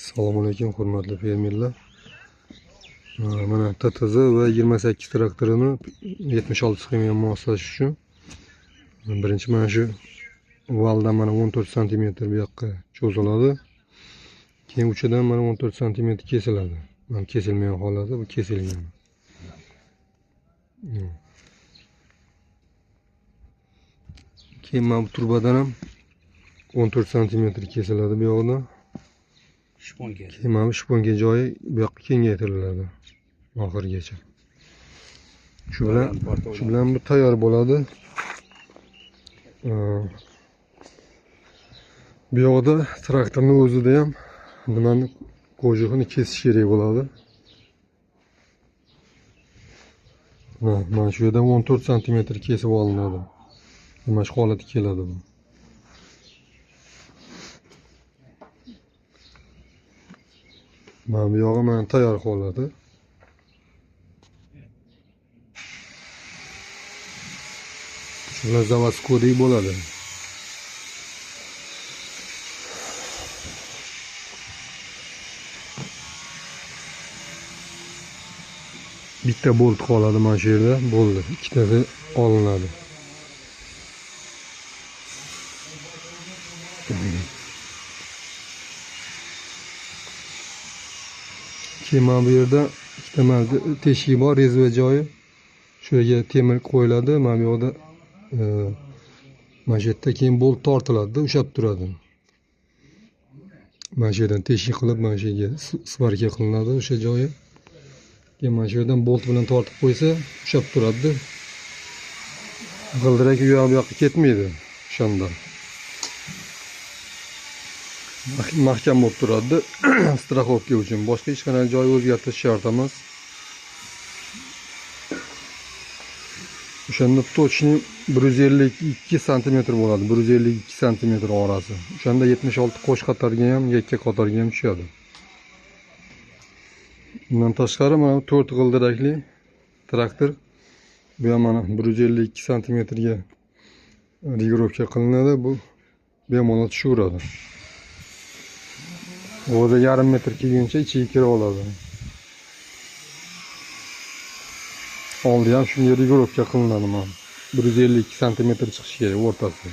Assalomu alaykum hurmatli fermerlar. Mana TTZ va 28 traktorini 76 sxemaga moslashish uchun birinchi mana shu valdan mana 14 sm bu yoqqa cho'ziladi. Keyin uchidan mana 14 sm kesiladi. Mana kesilmagan holati bu kesilgan. Keyin mana bu turbadan ham 14 sm kesiladi bu yoqdan. Keyin mana bu shponga joyi bu yoqqa kengaytiriladi oxirigacha. Shu bilan bu tayyor bo'ladi. Bu yoqda traktorning o'zida ham nimani ko'jug'ini kesish kerak bo'ladi. Mana shu yerdan 14 sm kesib olinadi. Mana shu holatga keladi bu. Mana bu yog'i mana tayyor holati. Shular zavodskiy bo'ladi. Bitta bolt qoladi mana shu yerda, bo'ldi. Ikkitasi olinadi. Keyin mana bu yerda ikkita teshik bor, rezva joyi. Shu yerga temir qo'yiladi. Mana bu yoqda mana shu yerda keyin bolt tortiladi, ushlab turadi. Mana shu yerdan teshik qilib mana shu yerga svarka qilinadi o'sha joyi. Keyin mana shu yerdan bolt bilan tortib qo'ysa, ushlab turadi. G'ildirak u yoqqa ketmaydi o'shanda. Mahkam bo'lib turadi. Страховка uchun boshqa hech qanday joy o'zgartirish shart emas. O'shanda точный 152 sm bo'ladi. 152 sm orasi. O'shanda 76 qo'sh qatorga ham, yakka qatorga ham tushadi. Bundan tashqari mana 4 g'ildirakli traktor. Bu ham mana 152 sm ga regirovka qilinadi. Bu bemalol tushaveradi. O'zi yarim metr kelguncha ichiga kirib oladi. Oldi ham shunga regirovka qilinadi mana. 152 sm chiqishi kerak o'rtasi.